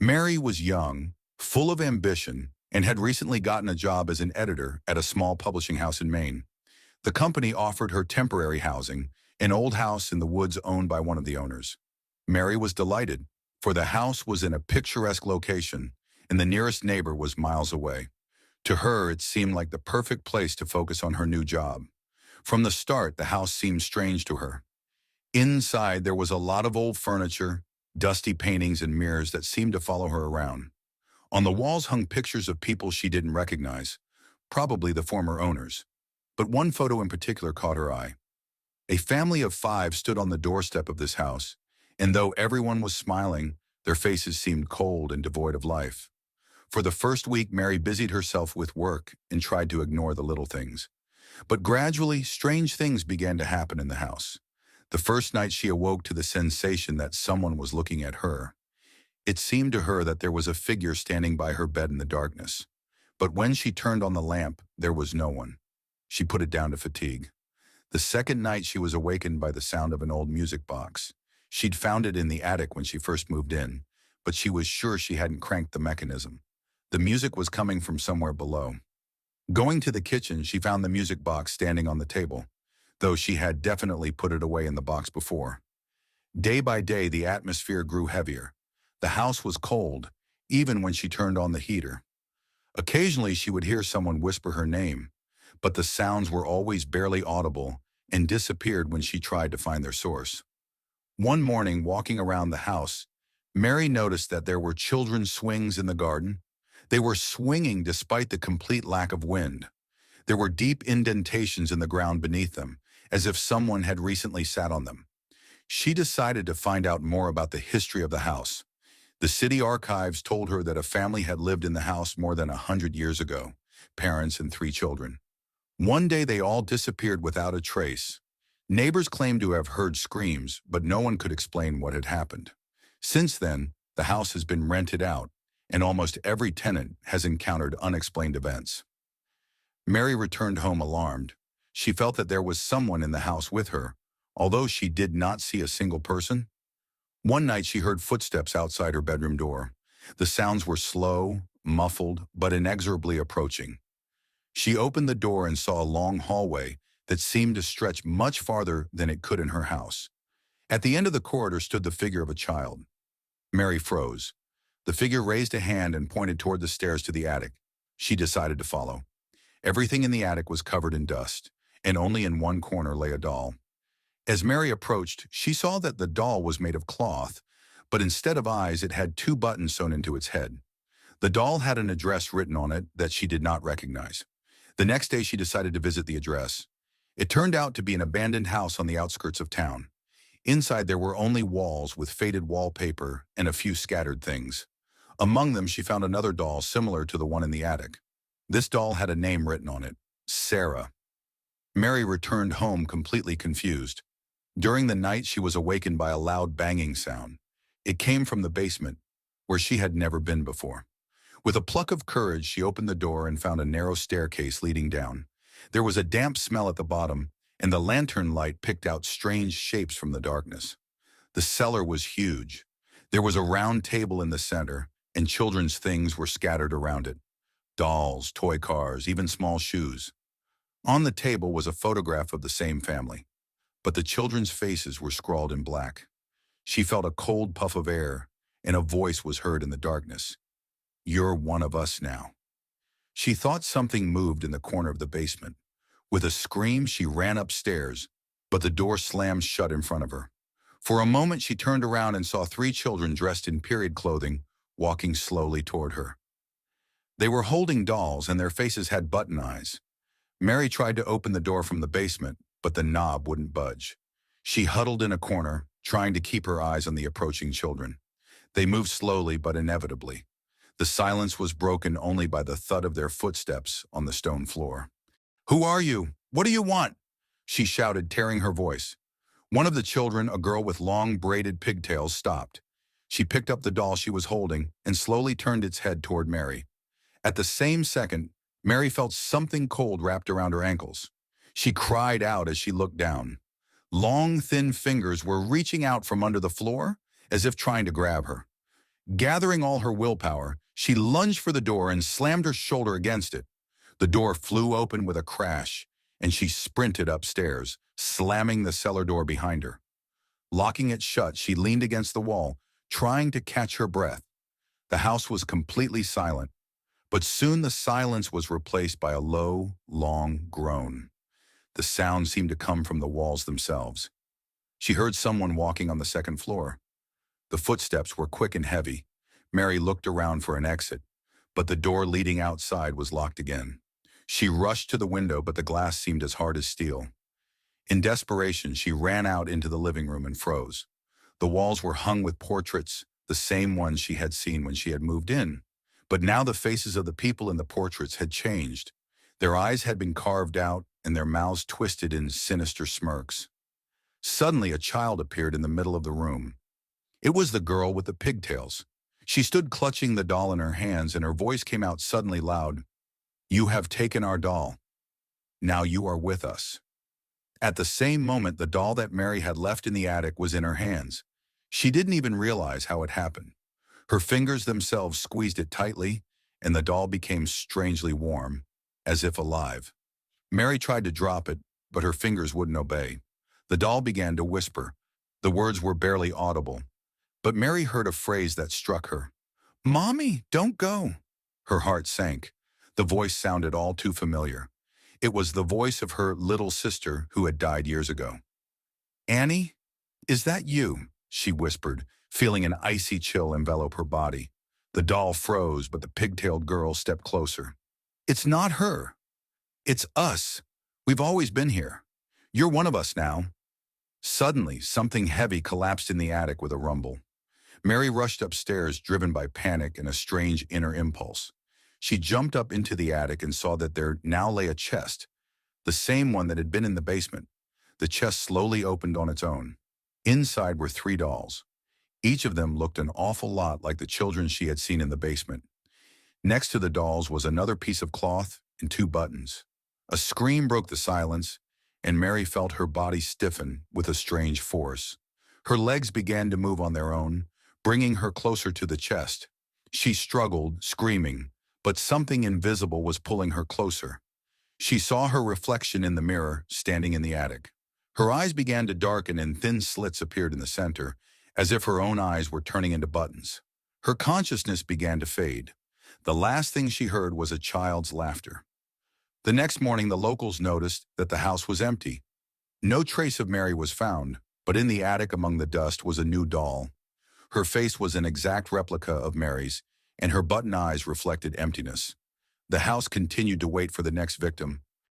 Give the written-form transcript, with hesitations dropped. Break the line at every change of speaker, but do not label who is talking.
Mary was young, full of ambition, and had recently gotten a job as an editor at a small publishing house in Maine. The company offered her temporary housing, an old house in the woods owned by one of the owners. Mary was delighted, for the house was in a picturesque location, and the nearest neighbor was miles away. To her, it seemed like the perfect place to focus on her new job. From the start, the house seemed strange to her. Inside, there was a lot of old furniture, dusty paintings and mirrors that seemed to follow her around. On the walls hung pictures of people she didn't recognize, probably the former owners. But one photo in particular caught her eye. A family of 5 stood on the doorstep of this house, and though everyone was smiling, their faces seemed cold and devoid of life. For the first week, Mary busied herself with work and tried to ignore the little things. But gradually, strange things began to happen in the house. The first night she awoke to the sensation that someone was looking at her. It seemed to her that there was a figure standing by her bed in the darkness. But when she turned on the lamp, there was no one. She put it down to fatigue. The second night she was awakened by the sound of an old music box. She'd found it in the attic when she first moved in, but she was sure she hadn't cranked the mechanism. The music was coming from somewhere below. Going to the kitchen, she found the music box standing on the table, though she had definitely put it away in the box before. Day by day, the atmosphere grew heavier. The house was cold, even when she turned on the heater. Occasionally, she would hear someone whisper her name, but the sounds were always barely audible and disappeared when she tried to find their source. One morning, walking around the house, Mary noticed that there were children's swings in the garden. They were swinging despite the complete lack of wind. There were deep indentations in the ground beneath them, as if someone had recently sat on them. She decided to find out more about the history of the house. The city archives told her that a family had lived in the house more than 100 years ago, parents and 3 children. One day they all disappeared without a trace. Neighbors claimed to have heard screams, but no one could explain what had happened. Since then, the house has been rented out, and almost every tenant has encountered unexplained events. Mary returned home alarmed. She felt that there was someone in the house with her, although she did not see a single person. One night she heard footsteps outside her bedroom door. The sounds were slow, muffled, but inexorably approaching. She opened the door and saw a long hallway that seemed to stretch much farther than it could in her house. At the end of the corridor stood the figure of a child. Mary froze. The figure raised a hand and pointed toward the stairs to the attic. She decided to follow. Everything in the attic was covered in dust, and only in one corner lay a doll. As Mary approached, she saw that the doll was made of cloth, but instead of eyes, it had 2 buttons sewn into its head. The doll had an address written on it that she did not recognize. The next day, she decided to visit the address. It turned out to be an abandoned house on the outskirts of town. Inside, there were only walls with faded wallpaper and a few scattered things. Among them, she found another doll similar to the one in the attic. This doll had a name written on it, Sarah. Mary returned home completely confused. During the night, she was awakened by a loud banging sound. It came from the basement, where she had never been before. With a pluck of courage, she opened the door and found a narrow staircase leading down. There was a damp smell at the bottom, and the lantern light picked out strange shapes from the darkness. The cellar was huge. There was a round table in the center, and children's things were scattered around it. Dolls, toy cars, even small shoes. On the table was a photograph of the same family, but the children's faces were scrawled in black. She felt a cold puff of air, and a voice was heard in the darkness. "You're one of us now." She thought something moved in the corner of the basement. With a scream, she ran upstairs, but the door slammed shut in front of her. For a moment, she turned around and saw 3 children dressed in period clothing, walking slowly toward her. They were holding dolls, and their faces had button eyes. Mary tried to open the door from the basement, but the knob wouldn't budge. She huddled in a corner, trying to keep her eyes on the approaching children. They moved slowly but inevitably. The silence was broken only by the thud of their footsteps on the stone floor. "Who are you? What do you want?" she shouted, tearing her voice. One of the children, a girl with long braided pigtails, stopped. She picked up the doll she was holding and slowly turned its head toward Mary. At the same second, Mary felt something cold wrapped around her ankles. She cried out as she looked down. Long, thin fingers were reaching out from under the floor, as if trying to grab her. Gathering all her willpower, she lunged for the door and slammed her shoulder against it. The door flew open with a crash, and she sprinted upstairs, slamming the cellar door behind her. Locking it shut, she leaned against the wall, trying to catch her breath. The house was completely silent, but soon the silence was replaced by a low, long groan. The sound seemed to come from the walls themselves. She heard someone walking on the second floor. The footsteps were quick and heavy. Mary looked around for an exit, but the door leading outside was locked again. She rushed to the window, but the glass seemed as hard as steel. In desperation, she ran out into the living room and froze. The walls were hung with portraits, the same ones she had seen when she had moved in. But now the faces of the people in the portraits had changed. Their eyes had been carved out and their mouths twisted in sinister smirks. Suddenly, a child appeared in the middle of the room. It was the girl with the pigtails. She stood clutching the doll in her hands, and her voice came out suddenly loud. "You have taken our doll. Now you are with us." At the same moment, the doll that Mary had left in the attic was in her hands. She didn't even realize how it happened. Her fingers themselves squeezed it tightly, and the doll became strangely warm, as if alive. Mary tried to drop it, but her fingers wouldn't obey. The doll began to whisper. The words were barely audible, but Mary heard a phrase that struck her. "Mommy, don't go." Her heart sank. The voice sounded all too familiar. It was the voice of her little sister who had died years ago. "Annie, is that you?" she whispered, feeling an icy chill envelop her body. The doll froze, but the pigtailed girl stepped closer. "It's not her. It's us. We've always been here. You're one of us now." Suddenly, something heavy collapsed in the attic with a rumble. Mary rushed upstairs, driven by panic and a strange inner impulse. She jumped up into the attic and saw that there now lay a chest, the same one that had been in the basement. The chest slowly opened on its own. Inside were 3 dolls. Each of them looked an awful lot like the children she had seen in the basement. Next to the dolls was another piece of cloth and 2 buttons. A scream broke the silence, and Mary felt her body stiffen with a strange force. Her legs began to move on their own, bringing her closer to the chest. She struggled, screaming, but something invisible was pulling her closer. She saw her reflection in the mirror, standing in the attic. Her eyes began to darken and thin slits appeared in the center, as if her own eyes were turning into buttons. Her consciousness began to fade. The last thing she heard was a child's laughter. The next morning, the locals noticed that the house was empty. No trace of Mary was found, but in the attic among the dust was a new doll. Her face was an exact replica of Mary's, and her button eyes reflected emptiness. The house continued to wait for the next victim,